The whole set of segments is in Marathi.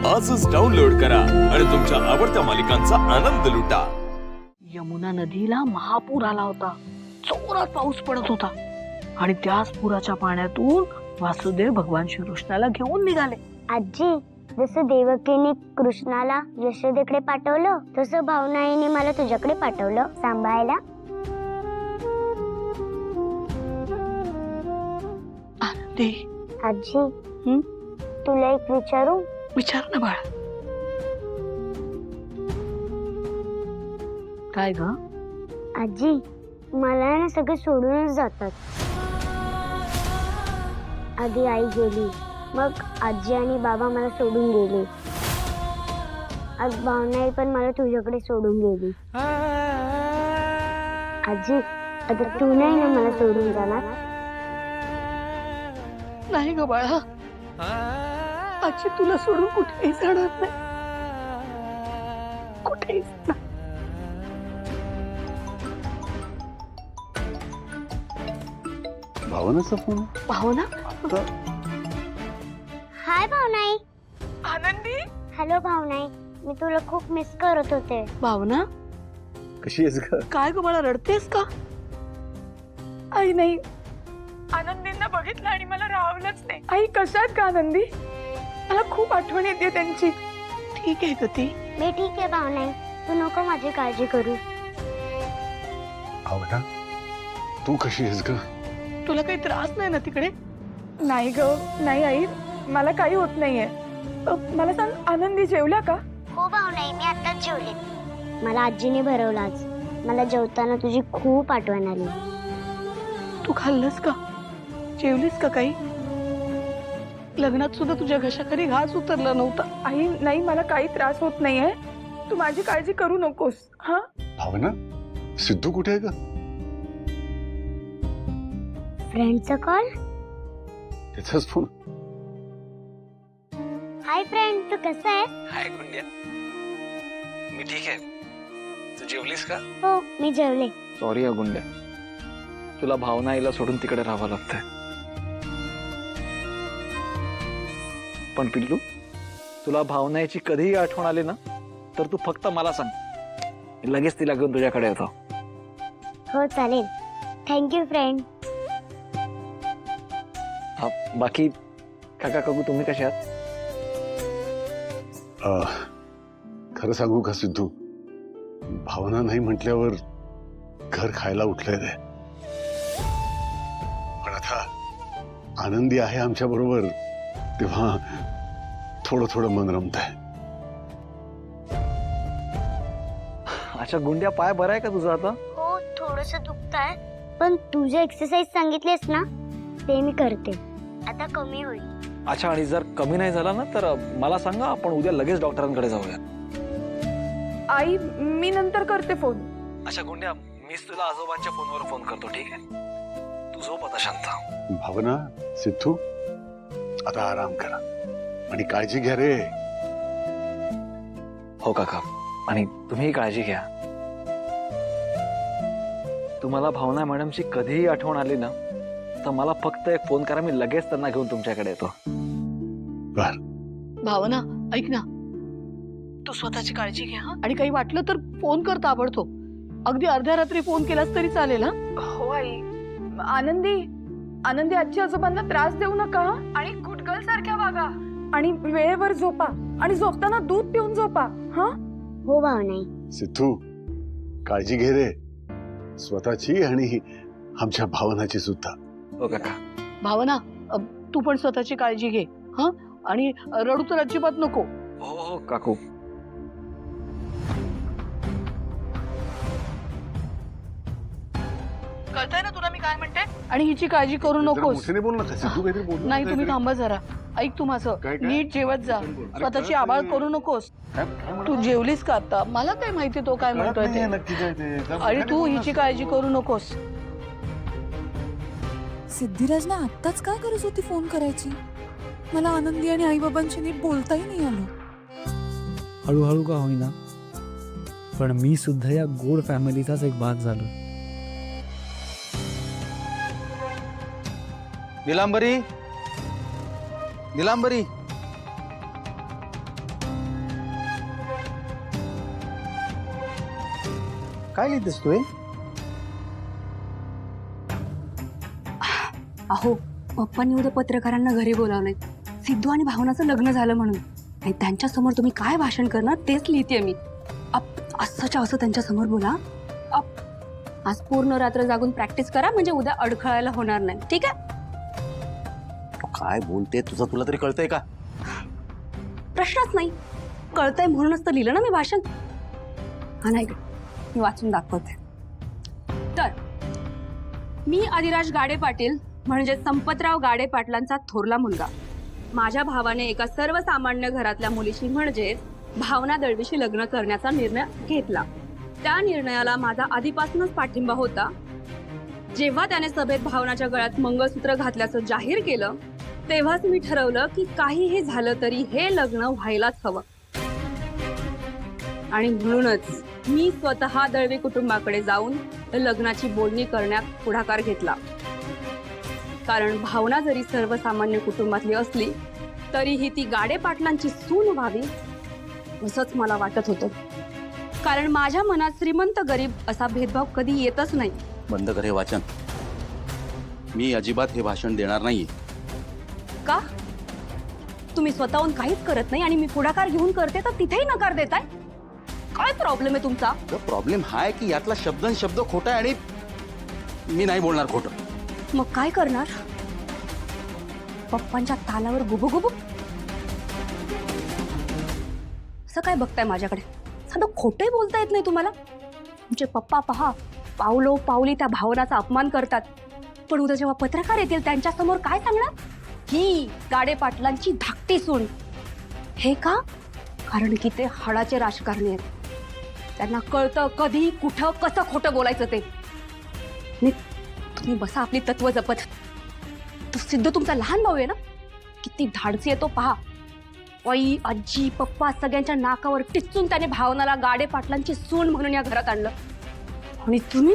आजच डाउनलोड करा आणि तुमच्या आवडत्या मालिकांचा आनंद लुटा। यमुना नदीला महापूर आला होता। जोरात पाऊस पडत होता आणि त्याच पुराच्या पाण्यातून वासुदेव भगवान श्रीकृष्णाला घेऊन निघाले। आजी, जसं देवकीने कृष्णाला यशोदेकडे पाठवलं तसं भावनाईने मला तुझ्याकडे पाठवलं सांभाळायला। आनंदी, आजी, तुला एक विचारू? विचार ना बाळा। काय ग? आजी, मला ना सगळे सोडूनच जातात। आधी आई गेली, मग आजी आणि बाबा मला सोडून गेले। आज भावनाई पण मला तुझ्याकडे सोडून गेली। आजी, आता तू नाही ना मला सोडून जाणार? नाही ग बाळा, आजी तुला सोडून कुठेही जाणार नाही, कुठेही जाणार। भावनाचा फोन? भावना? हाय भावनाई। आनंदी, हॅलो भावनाई, मी तुला खूप मिस करत होते। भावना कशी आहेस ग? काय ग बाळा, रडतेस का? आई नाही, आनंदींना बघितलं आणि मला राहवलंच नाही। आई कशात का आनंदी? मला खूप आठवण येते त्यांची। ठीक आहे ग ती। मी ठीक आहे भावनाई, तू नको माझी काळजी करू। भावना, तू कशी आहेस ग? तुला काही त्रास नाही ना तिकडे? नाही ग, नाही आई, मला काही होत नाहीये। मला सांग, आनंदी जेवल्या का? हो भावनाई, मी आताच जेवले। मला आजीने भरवलं आज। मला जेवताना तुझी खूप आठवण आली। तू खाल्लंस का? जेवलीस का काही? लग्नात सुद्धा तुझ्या घशाखाली घास उतरला नव्हता। आई नाही, मला काही त्रास होत नाहीये, तू माझी काळजी करू नकोस। हा भावना, सिद्धू कुठे आहे ग? फ्रेंडचा कॉल? त्याचाच फोन? हाय फ्रेंड, तू कसा आहेस? हाय गुंड्या, मी ठीक आहे। तू जेवलीस का? हो, मी जेवले। सॉरी गुंड्या, तुला भावना आईला सोडून तिकडे राहावं लागतंय। पण पिल्लू, तुला भावनाची कधीही आठवण आली ना तर तू फक्त मला सांग, मी लगेच तिला घेऊन तुझ्याकडे येतो। हो चालेल, थँक्यू फ्रेंड। हा, बाकी काका काकू तुम्ही कशा आहात? खरं सांगू का सिद्धू, भावना नाही म्हटल्यावर घर खायला उठलंय रे। पण आता आनंदी आहे आमच्या बरोबर, तेव्हा थोडं थोडं मन रमतंय। अच्छा गुंड्या, पाय बरा आहे का तुझा आता? हो, थोडंसं दुखतंय, पण तू जे एक्सरसाइज सांगितलीस ना ते मी करते, आता कमी होईल। अच्छा, आणि जर कमी नाही झाला ना तर मला सांगा, आपण उद्या लगेच डॉक्टरांकडे जाऊया। आई, मी नंतर करते फोन। अच्छा गुंड्या, मीच तुला आजोबांच्या फोनवर फोन करतो, ठीक आहे? तू झोप आता शांत। भावना, सिद्धू, आता आराम करा आणि काळजी घ्या रे। हो काका, आणि तुम्ही काळजी घ्या। तुम्हाला भावना मॅडमची कधीही आठवण आली ना तर मला फक्त एक फोन करा, मी लगेच त्यांना घेऊन तुमच्याकडे येतो। बर। भावना, ऐक ना, तू स्वतःची काळजी घे हा, आणि काही वाटलं तर फोन कर ताबडतोब। अगदी अर्ध्या रात्री फोन केलास तरी चालेल हा। हो आई। आनंदी, आनंदी आजी आजोबांना त्रास देऊ नका आणि गुड गर्ल सारख्या वागा, आणि वेळेवर झोपा, आणि झोपताना दूध पिऊन झोपा। हा हो भावनाई। सिद्धू, काळजी घे रे, स्वतःची आणि आमच्या भावनाची सुद्धा। हो काका। भावना, तू पण स्वतःची काळजी घे हा, आणि रडू तर अजिबात नको। हो हो काकू। कळतंय ना तुला मी काय म्हणते? आणि हिची काळजी करू नकोस। मोठ्याने बोल ना, सिद्धू काहीतरी बोल। नाही, तुम्ही थांबा जरा, ऐक तू माझं, काय? नीट जेवत जा, स्वतःची आबाळ करू नकोस। तू जेवलीस का आता? मला काय माहिती तो काय म्हणतोय ते, आणि तू हिची काळजी करू नकोस। सिद्धिराजला आत्ताच का गरज होती फोन करायची? मला आनंदी आणि आई बाबांशी नीट बोलताही नाही आलं। हळूहळू का होईना, पण मी सुद्धा या गोड फॅमिलीचाच एक भाग झालो। निलांबरी, निलांबरी, काय लिहितेस तू हे? अहो पप्पांनी उद्या पत्रकारांना घरी बोलावलंय सिद्धू आणि भावनाचं लग्न झालं म्हणून आणि त्यांच्या समोर तुम्ही काय भाषण करणार तेच लिहिते मी. असंच्या असं त्यांच्या समोर बोला. आज पूर्ण रात्र जागून प्रॅक्टिस करा म्हणजे उद्या अडखळायला होणार नाही. ठीक आहे? काय बोलते तुझं तुला तरी कळतंय का? प्रश्नच नाही. कळतंय म्हणूनच तर लिहिलं ना मी भाषण. हा नाही का मी वाचून दाखवते. तर मी आदिराज गाडे पाटील म्हणजे संपतराव गाडे पाटलांचा थोरला मुलगा. माझ्या भावाने एका सर्वसामान्य घरातल्या मुलीशी म्हणजेच भावना दळवीशी लग्न करण्याचा निर्णय घेतला. त्या निर्णयाला माझा आधीपासूनच पाठिंबा होता. जेव्हा त्याने सभेत भावनाच्या गळ्यात मंगळसूत्र घातल्याचं जाहीर केलं तेव्हाच मी ठरवलं की काहीही झालं तरी हे लग्न व्हायलाच हवं. आणि म्हणूनच मी स्वतः दळवी कुटुंबाकडे जाऊन लग्नाची बोलणी करण्यात पुढाकार घेतला. कारण भावना जरी सर्वसामान्य कुटुंबातली असली तरीही ती गाडे पाटलांची सून व्हावी असंच मला वाटत होतं. कारण माझ्या मनात श्रीमंत गरीब असा भेदभाव कधी येतच नाही. बंद कर हे वाचन. मी अजिबात हे भाषण देणार नाहीये. का? तुम्ही स्वतःहून काहीच करत नाही आणि मी पुढाकार घेऊन करते तर तिथेही नकार देताय. काय प्रॉब्लेम आहे तुमचा? प्रॉब्लेम हा आहे की यातला शब्द खोटा आहे आणि मी नाही बोलणार खोटं. मग काय करणार? पप्पांच्या तालावर गुबुगुबू असं काय बघताय माझ्याकडे? साधं खोटंही बोलता येत नाही तुम्हाला? तुमचे पप्पा पहा पावलो पावली त्या भावनाचा अपमान करतात. पण उद्या जेव्हा पत्रकार येतील त्यांच्या समोर काय सांगणार? ही गाडे पाटलांची धाकटी सून. हे का? कारण की ते हाडाचे राजकारणी आहेत. त्यांना कळतं कधी कुठं कसं खोटं बोलायचं ते. तुम्ही बसा आपली तत्व जपत. तो सिद्धू तुमचा लहान भाऊ आहे ना? किती धाडसी येतो पहा. आई आजी पप्पा सगळ्यांच्या नाकावर टिचून त्याने भावनाला गाडे पाटलांची सून म्हणून या घरात आणलं. आणि तुम्ही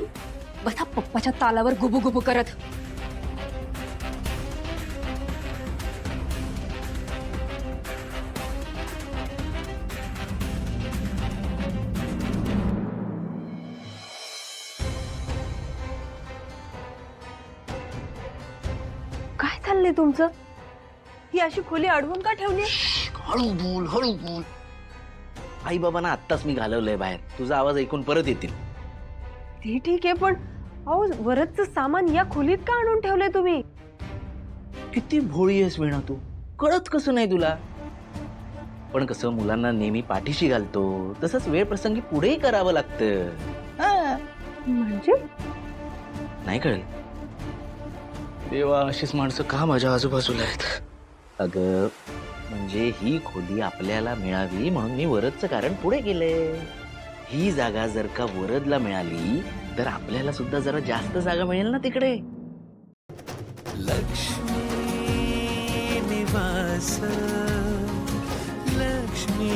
बसा पप्पाच्या तालावर गुबुगुबू करत. काय चाललंय तुमचं? ही अशी खोली अडवून का ठेवली? हळू बोल. आई बाबांना आत्ताच मी घालवलंय बाहेर. तुझा आवाज ऐकून परत येतील. ते ठीक आहे पण अहो बरंच सामान या खोलीत का आणून ठेवलंय तुम्ही? किती भोळी आहेस वेणा तू. कळत कसं नाही तुला? पण कसं मुलांना नेहमी पाठीशी घालतो तसंच वेळ प्रसंगी पुढेही करावं लागतं. म्हणजे नाही कळेल. देवा अशीच माणसं का माझ्या आजूबाजूला आहेत? अगं म्हणजे ही खोली आपल्याला मिळावी म्हणून मी वरदचं कारण पुढे केलंय. ही जागा जर का वरदला मिळाली तर आपल्याला सुद्धा जरा जास्त जागा मिळेल ना तिकडे. लक्ष्मी निवास लक्ष्मी